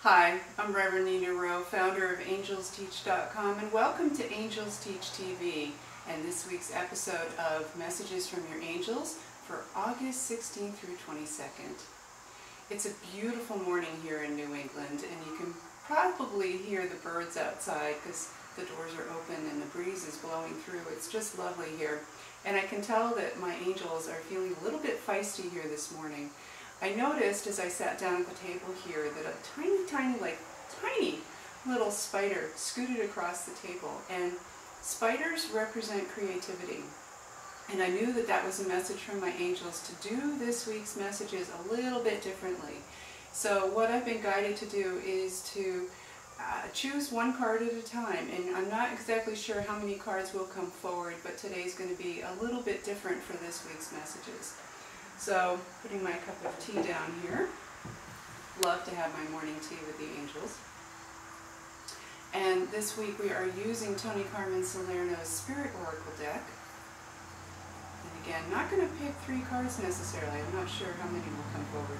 Hi, I'm Reverend Nina Rowe, founder of AngelsTeach.com, and welcome to AngelsTeach TV and this week's episode of Messages from Your Angels for August 16th through 22nd. It's a beautiful morning here in New England, and you can probably hear the birds outside because the doors are open and the breeze is blowing through. It's just lovely here, and I can tell that my angels are feeling a little bit feisty here this morning. I noticed as I sat down at the table here that a tiny little spider scooted across the table, and spiders represent creativity. And I knew that that was a message from my angels to do this week's messages a little bit differently. So what I've been guided to do is to choose one card at a time, and I'm not exactly sure how many cards will come forward, but today's going to be a little bit different for this week's messages. So, putting my cup of tea down here. Love to have my morning tea with the angels. And this week we are using Tony Carmen Salerno's Spirit Oracle deck. And again, not going to pick 3 cards necessarily. I'm not sure how many will come forward.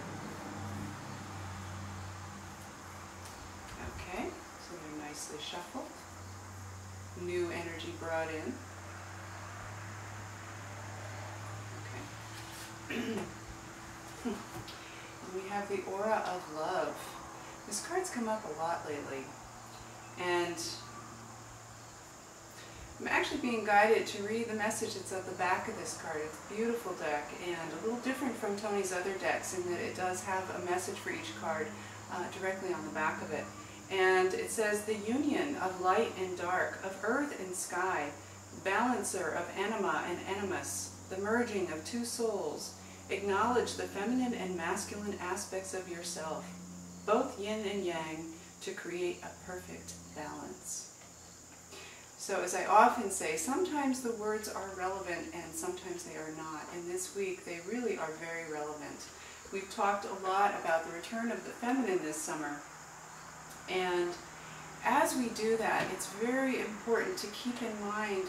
Okay, so they're nicely shuffled. New energy brought in. We have the aura of love. This card's come up a lot lately, and I'm actually being guided to read the message that's at the back of this card. It's a beautiful deck and a little different from Tony's other decks in that it does have a message for each card directly on the back of it. And it says, the union of light and dark, of earth and sky, balancer of anima and animus, the merging of 2 souls. Acknowledge the feminine and masculine aspects of yourself, both yin and yang, to create a perfect balance. So as I often say, sometimes the words are relevant and sometimes they are not. And this week they really are very relevant. We've talked a lot about the return of the feminine this summer. And as we do that, it's very important to keep in mind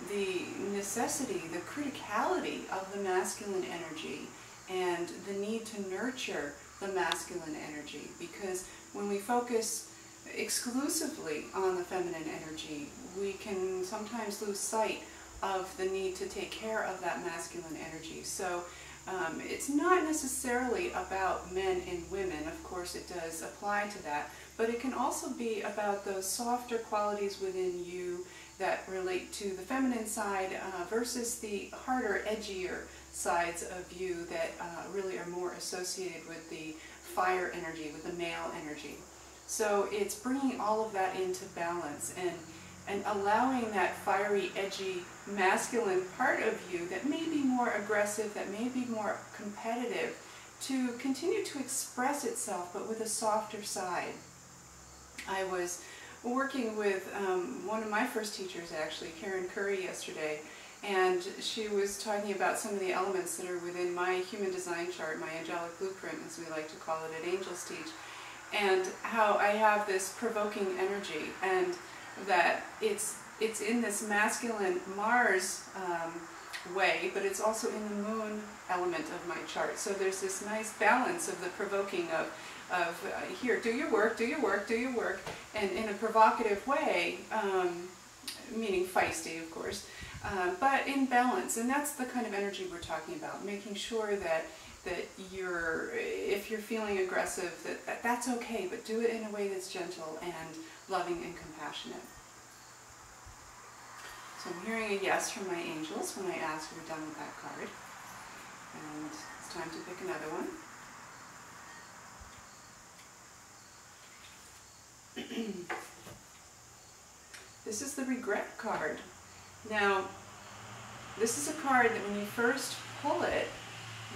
the necessity, the criticality of the masculine energy and the need to nurture the masculine energy, because when we focus exclusively on the feminine energy, we can sometimes lose sight of the need to take care of that masculine energy. So it's not necessarily about men and women. Of course it does apply to that, but it can also be about those softer qualities within you that relate to the feminine side versus the harder, edgier sides of you that really are more associated with the fire energy, with the male energy. So it's bringing all of that into balance and allowing that fiery, edgy, masculine part of you that may be more aggressive, that may be more competitive, to continue to express itself, but with a softer side. I was working with one of my first teachers, actually, Karen Curry, yesterday, and she was talking about some of the elements that are within my human design chart, my angelic blueprint, as we like to call it at AngelsTeach, and how I have this provoking energy, and that it's in this masculine Mars way, but it's also in the moon element of my chart. So there's this nice balance of the provoking of here, do your work, do your work, do your work, and in a provocative way, meaning feisty, of course, but in balance. And that's the kind of energy we're talking about, making sure that if you're feeling aggressive, that's okay, but do it in a way that's gentle and loving and compassionate. So I'm hearing a yes from my angels when I ask we're done with that card. And it's time to pick another one. This is the regret card. Now, this is a card that when you first pull it,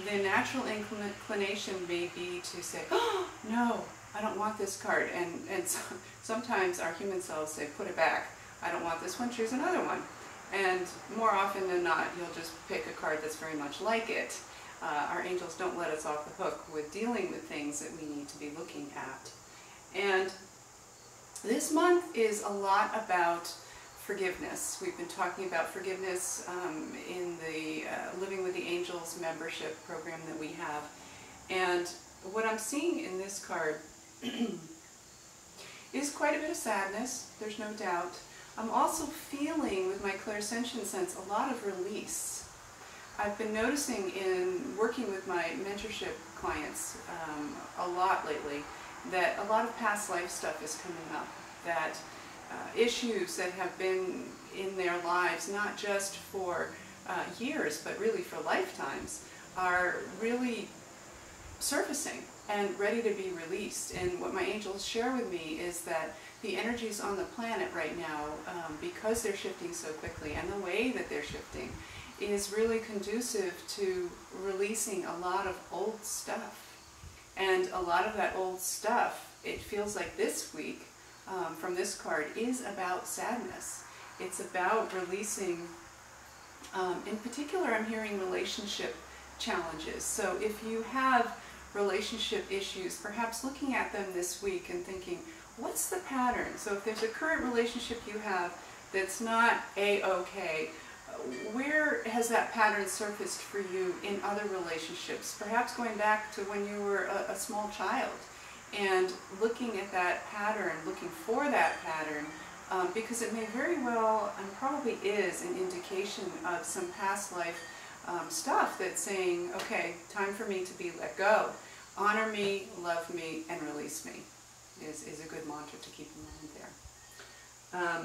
the natural inclination may be to say, oh, no, I don't want this card. And so, sometimes our human selves say, put it back. I don't want this one, choose another one. And more often than not, you'll just pick a card that's very much like it. Our angels don't let us off the hook with dealing with things that we need to be looking at. And this month is a lot about forgiveness. We've been talking about forgiveness in the Living with the Angels membership program that we have. And what I'm seeing in this card is quite a bit of sadness, there's no doubt. I'm also feeling with my clairsentient sense a lot of release. I've been noticing in working with my mentorship clients a lot lately that a lot of past life stuff is coming up, that issues that have been in their lives, not just for years, but really for lifetimes, are really surfacing and ready to be released. And what my angels share with me is that the energies on the planet right now, because they're shifting so quickly and the way that they're shifting, is really conducive to releasing a lot of old stuff. And a lot of that old stuff, it feels like this week, from this card, is about sadness. It's about releasing, in particular I'm hearing relationship challenges. So if you have relationship issues, perhaps looking at them this week and thinking, what's the pattern? So if there's a current relationship you have that's not A-okay, where has that pattern surfaced for you in other relationships? Perhaps going back to when you were a small child and looking at that pattern, looking for that pattern, because it may very well, and probably is, an indication of some past life stuff that's saying, okay, time for me to be let go. Honor me, love me, and release me is a good mantra to keep in mind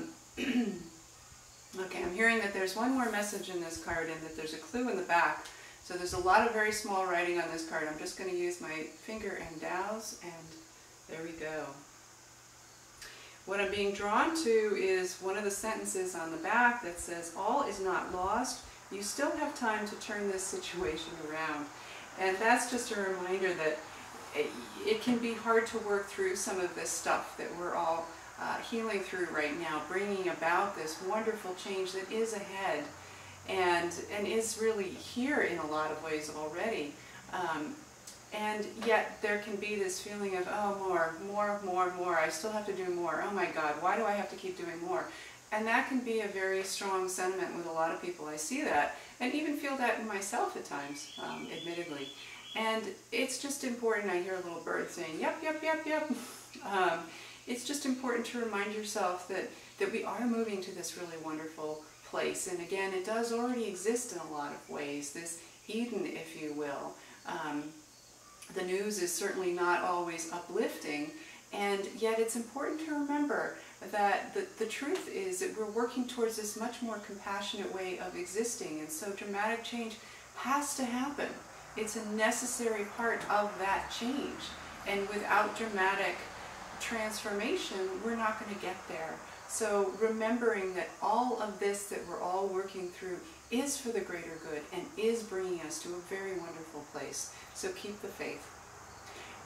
there. Okay, I'm hearing that there's one more message in this card and that there's a clue in the back. So there's a lot of very small writing on this card. I'm just going to use my finger and dowse, and there we go. What I'm being drawn to is one of the sentences on the back that says, all is not lost. You still have time to turn this situation around. And that's just a reminder that it can be hard to work through some of this stuff that we're all healing through right now, bringing about this wonderful change that is ahead and is really here in a lot of ways already. And yet there can be this feeling of, oh, more, I still have to do more. Oh my God, why do I have to keep doing more? And that can be a very strong sentiment with a lot of people. I see that, and even feel that in myself at times, admittedly. And it's just important, I hear a little bird saying, yep, yep, yep, yep. It's just important to remind yourself that we are moving to this really wonderful place. And again, it does already exist in a lot of ways, this Eden, if you will. The news is certainly not always uplifting, and yet it's important to remember that the truth is that we're working towards this much more compassionate way of existing, and so dramatic change has to happen. It's a necessary part of that change, and without dramatic transformation, we're not going to get there. So remembering that all of this that we're all working through is for the greater good and is bringing us to a very wonderful place. So keep the faith.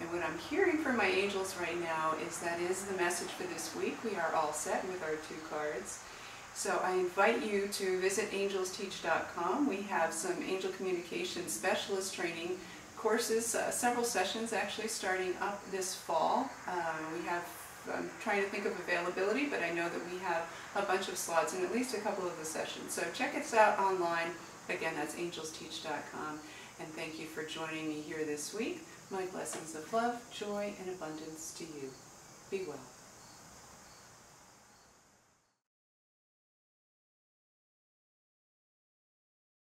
And what I'm hearing from my angels right now is that is the message for this week. We are all set with our 2 cards. So I invite you to visit AngelsTeach.com. We have some angel communication specialist training courses, several sessions actually starting up this fall. I'm trying to think of availability, but I know that we have a bunch of slots in at least a couple of the sessions. So check us out online. Again, that's AngelsTeach.com. And thank you for joining me here this week. My blessings of love, joy, and abundance to you. Be well.